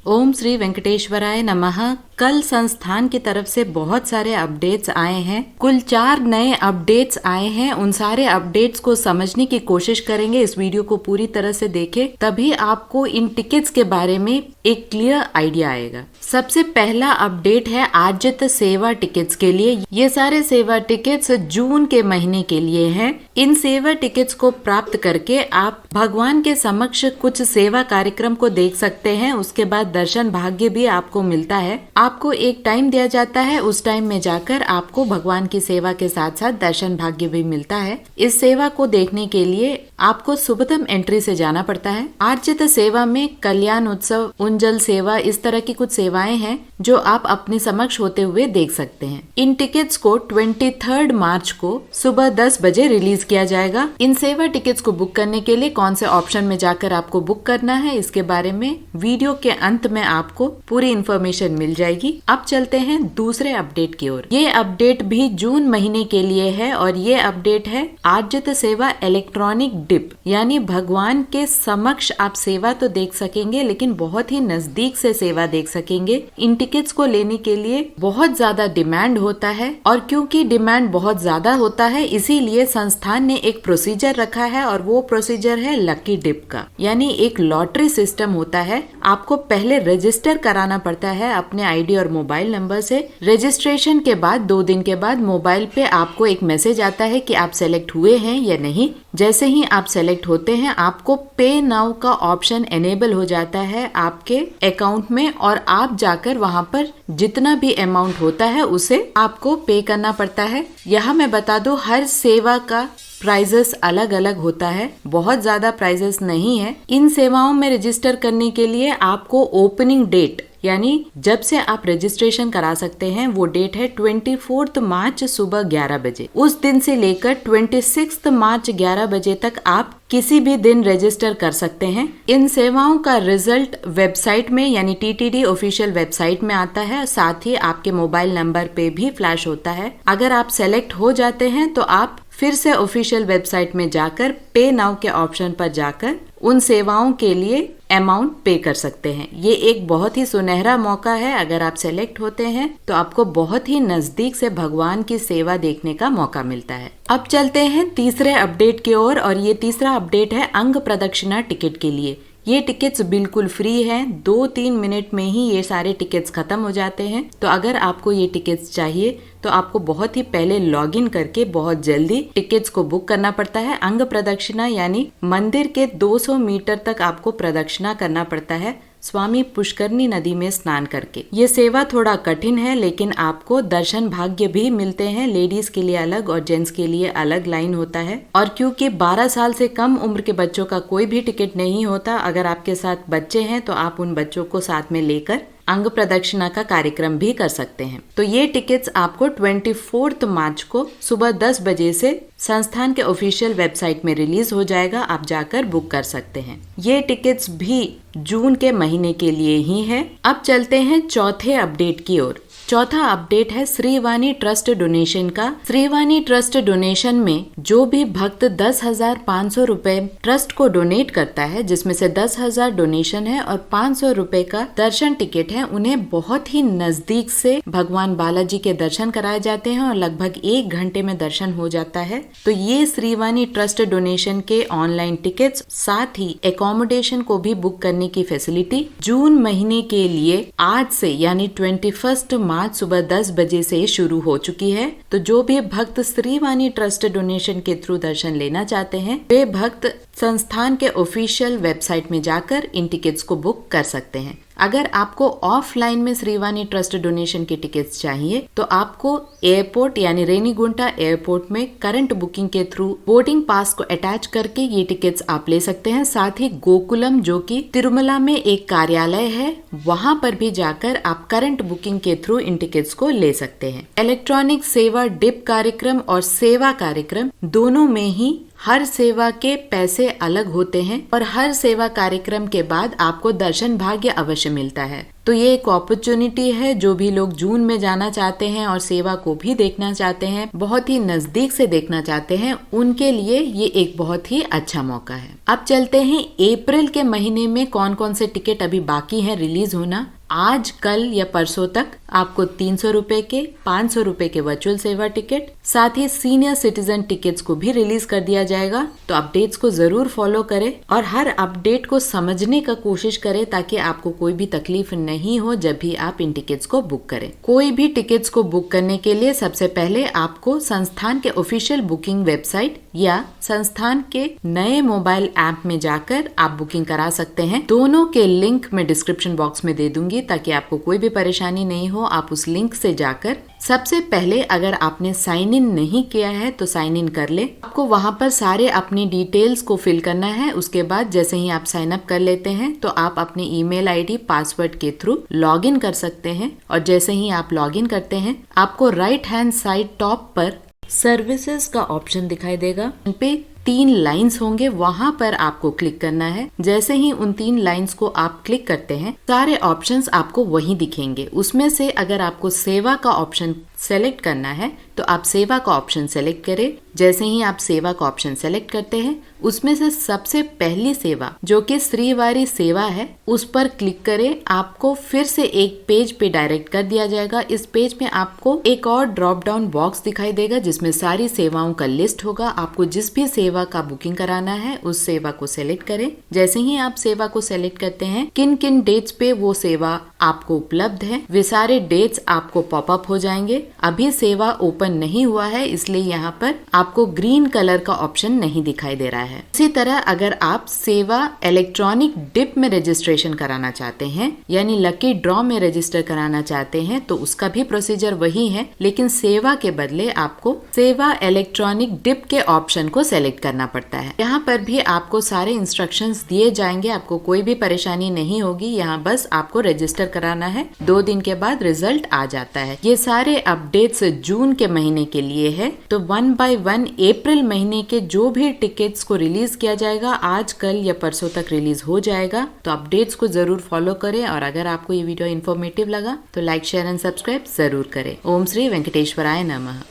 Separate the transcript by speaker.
Speaker 1: ओम श्री वेंकटेश्वराय नमः। कल संस्थान की तरफ से बहुत सारे अपडेट्स आए हैं। कुल 4 नए अपडेट्स आए हैं। उन सारे अपडेट्स को समझने की कोशिश करेंगे। इस वीडियो को पूरी तरह से देखें, तभी आपको इन टिकट्स के बारे में एक क्लियर आइडिया आएगा। सबसे पहला अपडेट है आर्जित सेवा टिकट्स के लिए। ये सारे सेवा टिकट्स जून के महीने के लिए हैं। इन सेवा टिकट्स को प्राप्त करके आप भगवान के समक्ष कुछ सेवा कार्यक्रम को देख सकते हैं। उसके बाद दर्शन भाग्य भी आपको मिलता है। आपको एक टाइम दिया जाता है, उस टाइम में जाकर आपको भगवान की सेवा के साथ साथ दर्शन भाग्य भी मिलता है। इस सेवा को देखने के लिए आपको सुबहतम एंट्री से जाना पड़ता है। आर्जित सेवा में कल्याण उत्सव, उंजल सेवा, इस तरह की कुछ सेवाएं हैं जो आप अपने समक्ष होते हुए देख सकते हैं। इन टिकट्स को 23 मार्च को सुबह 10 बजे रिलीज किया जाएगा। इन सेवा टिकट्स को बुक करने के लिए कौन से ऑप्शन में जाकर आपको बुक करना है, इसके बारे में वीडियो के अंत में आपको पूरी इन्फॉर्मेशन मिल जाएगी। अब चलते हैं दूसरे अपडेट की ओर। ये अपडेट भी जून महीने के लिए है और ये अपडेट है आर्जित सेवा इलेक्ट्रॉनिक डिप, यानी भगवान के समक्ष आप सेवा तो देख सकेंगे लेकिन बहुत ही नजदीक से सेवा देख सकेंगे। इन टिकट्स को लेने के लिए बहुत ज्यादा डिमांड होता है और क्योंकि डिमांड बहुत ज्यादा होता है इसीलिए संस्थान ने एक प्रोसीजर रखा है और वो प्रोसीजर है लकी डिप का, यानी एक लॉटरी सिस्टम होता है। आपको पहले रजिस्टर कराना पड़ता है अपने आईडी और मोबाइल नंबर से। रजिस्ट्रेशन के बाद 2 दिन के बाद मोबाइल पे आपको एक मैसेज आता है कि आप सेलेक्ट हुए हैं या नहीं। जैसे ही आप सेलेक्ट होते हैं आपको पे नाउ का ऑप्शन एनेबल हो जाता है आपके अकाउंट में और आप जाकर वहां पर जितना भी अमाउंट होता है उसे आपको पे करना पड़ता है। यहाँ मैं बता दूं, हर सेवा का प्राइजेस अलग अलग होता है, बहुत ज्यादा प्राइजेस नहीं है। इन सेवाओं में रजिस्टर करने के लिए आपको ओपनिंग डेट, यानी जब से आप रजिस्ट्रेशन करा सकते हैं, वो डेट है 24 मार्च सुबह 11 बजे। उस दिन से लेकर 26 मार्च 11 बजे तक आप किसी भी दिन रजिस्टर कर सकते हैं। इन सेवाओं का रिजल्ट वेबसाइट में यानी टीटीडी ऑफिशियल वेबसाइट में आता है, साथ ही आपके मोबाइल नंबर पे भी फ्लैश होता है। अगर आप सेलेक्ट हो जाते हैं तो आप फिर से ऑफिशियल वेबसाइट में जाकर पे नाउ के ऑप्शन पर जाकर उन सेवाओं के लिए अमाउंट पे कर सकते हैं। ये एक बहुत ही सुनहरा मौका है। अगर आप सेलेक्ट होते हैं तो आपको बहुत ही नजदीक से भगवान की सेवा देखने का मौका मिलता है। अब चलते हैं तीसरे अपडेट की ओर और ये तीसरा अपडेट है अंग प्रदक्षिणा टिकट के लिए। ये टिकट्स बिल्कुल फ्री हैं। 2-3 मिनट में ही ये सारे टिकट्स खत्म हो जाते हैं। तो अगर आपको ये टिकट्स चाहिए तो आपको बहुत ही पहले लॉगिन करके बहुत जल्दी टिकट्स को बुक करना पड़ता है। अंग प्रदक्षिणा यानी मंदिर के 200 मीटर तक आपको प्रदक्षिणा करना पड़ता है स्वामी पुष्करनी नदी में स्नान करके। ये सेवा थोड़ा कठिन है लेकिन आपको दर्शन भाग्य भी मिलते हैं। लेडीज के लिए अलग और जेंट्स के लिए अलग लाइन होता है। और क्योंकि 12 साल से कम उम्र के बच्चों का कोई भी टिकट नहीं होता, अगर आपके साथ बच्चे हैं तो आप उन बच्चों को साथ में लेकर अंग प्रदक्षिणा का कार्यक्रम भी कर सकते हैं। तो ये टिकट्स आपको 24 मार्च को सुबह 10 बजे से संस्थान के ऑफिशियल वेबसाइट में रिलीज हो जाएगा। आप जाकर बुक कर सकते हैं। ये टिकट्स भी जून के महीने के लिए ही है। अब चलते हैं चौथे अपडेट की ओर। चौथा अपडेट है श्रीवाणी ट्रस्ट डोनेशन का। श्रीवाणी ट्रस्ट डोनेशन में जो भी भक्त 10,500 रुपए ट्रस्ट को डोनेट करता है, जिसमें से 10,000 डोनेशन है और 500 रुपए का दर्शन टिकट है, उन्हें बहुत ही नजदीक से भगवान बालाजी के दर्शन कराए जाते हैं और लगभग 1 घंटे में दर्शन हो जाता है। तो ये श्रीवाणी ट्रस्ट डोनेशन के ऑनलाइन टिकट्स, साथ ही एकोमोडेशन को भी बुक करने की फैसिलिटी जून महीने के लिए आज से यानी 21 मार्च सुबह 10 बजे से शुरू हो चुकी है। तो जो भी भक्त श्रीवाणी ट्रस्ट डोनेशन के थ्रू दर्शन लेना चाहते हैं वे भक्त संस्थान के ऑफिशियल वेबसाइट में जाकर इन टिकट्स को बुक कर सकते हैं। अगर आपको ऑफलाइन में श्रीवाणी ट्रस्ट डोनेशन के टिकट्स चाहिए तो आपको एयरपोर्ट यानी रेनीगुंटा एयरपोर्ट में करंट बुकिंग के थ्रू बोर्डिंग पास को अटैच करके ये टिकट्स आप ले सकते हैं। साथ ही गोकुलम, जो कि तिरुमला में एक कार्यालय है, वहां पर भी जाकर आप करंट बुकिंग के थ्रू इन टिकट्स को ले सकते हैं। इलेक्ट्रॉनिक सेवा डिप कार्यक्रम और सेवा कार्यक्रम दोनों में ही हर सेवा के पैसे अलग होते हैं और हर सेवा कार्यक्रम के बाद आपको दर्शन भाग्य अवश्य मिलता है। तो ये एक अपॉर्चुनिटी है, जो भी लोग जून में जाना चाहते हैं और सेवा को भी देखना चाहते हैं, बहुत ही नजदीक से देखना चाहते हैं, उनके लिए ये एक बहुत ही अच्छा मौका है। अब चलते हैं अप्रैल के महीने में कौन कौन से टिकट अभी बाकी हैं रिलीज होना। आज, कल या परसों तक आपको 300 रुपए के, 500 रुपए के वर्चुअल सेवा टिकट, साथ ही सीनियर सिटीजन टिकट्स को भी रिलीज कर दिया जाएगा। तो अपडेट्स को जरूर फॉलो करें और हर अपडेट को समझने का कोशिश करें ताकि आपको कोई भी तकलीफ नहीं हो जब भी आप इन टिकट्स को बुक करें। कोई भी टिकट्स को बुक करने के लिए सबसे पहले आपको संस्थान के ऑफिशियल बुकिंग वेबसाइट या संस्थान के नए मोबाइल ऐप में जाकर आप बुकिंग करा सकते हैं। दोनों के लिंक मैं डिस्क्रिप्शन बॉक्स में दे दूंगी ताकि आपको कोई भी परेशानी नहीं हो। आप उस लिंक से जाकर सबसे पहले अगर आपने साइन इन नहीं किया है तो साइन इन कर ले। आपको वहां पर सारे अपनी डिटेल्स को फिल करना है। उसके बाद जैसे ही आप साइन अप कर लेते हैं तो आप अपने ईमेल आईडी पासवर्ड के थ्रू लॉग इन कर सकते हैं। और जैसे ही आप लॉग इन करते हैं आपको राइट हैंड साइड टॉप पर सर्विसेज का ऑप्शन दिखाई देगा। उन पे 3 लाइंस होंगे, वहां पर आपको क्लिक करना है। जैसे ही उन 3 लाइंस को आप क्लिक करते हैं सारे ऑप्शंस आपको वहीं दिखेंगे। उसमें से अगर आपको सेवा का ऑप्शन सेलेक्ट करना है तो आप सेवा का ऑप्शन सेलेक्ट करें। जैसे ही आप सेवा का ऑप्शन सेलेक्ट करते हैं उसमें से सबसे पहली सेवा जो कि श्रीवारी सेवा है उस पर क्लिक करें। आपको फिर से एक पेज पे डायरेक्ट कर दिया जाएगा। इस पेज में आपको एक और ड्रॉप डाउन बॉक्स दिखाई देगा जिसमें सारी सेवाओं का लिस्ट होगा। आपको जिस भी सेवा का बुकिंग कराना है उस सेवा को सेलेक्ट करें। जैसे ही आप सेवा को सेलेक्ट करते हैं किन किन डेट्स पे वो सेवा आपको उपलब्ध है वे सारे डेट्स आपको पॉपअप हो जाएंगे। अभी सेवा ओपन नहीं हुआ है इसलिए यहाँ पर आपको ग्रीन कलर का ऑप्शन नहीं दिखाई दे रहा है। इसी तरह अगर आप सेवा इलेक्ट्रॉनिक डिप में रजिस्ट्रेशन कराना चाहते हैं यानी लकी ड्रॉ में रजिस्टर कराना चाहते हैं तो उसका भी प्रोसीजर वही है, लेकिन सेवा के बदले आपको सेवा इलेक्ट्रॉनिक डिप के ऑप्शन को सेलेक्ट करना पड़ता है। यहाँ पर भी आपको सारे इंस्ट्रक्शंस दिए जाएंगे, आपको कोई भी परेशानी नहीं होगी। यहाँ बस आपको रजिस्टर कराना है, 2 दिन के बाद रिजल्ट आ जाता है। ये सारे अपडेट्स जून के महीने के लिए है। तो 1 by 1 अप्रैल महीने के जो भी टिकट्स को रिलीज किया जाएगा आज, कल या परसों तक रिलीज हो जाएगा। तो अपडेट्स को जरूर फॉलो करें और अगर आपको ये वीडियो इन्फॉर्मेटिव लगा तो लाइक, शेयर एंड सब्सक्राइब जरूर करें। ओम श्री वेंकटेश्वराय नमः।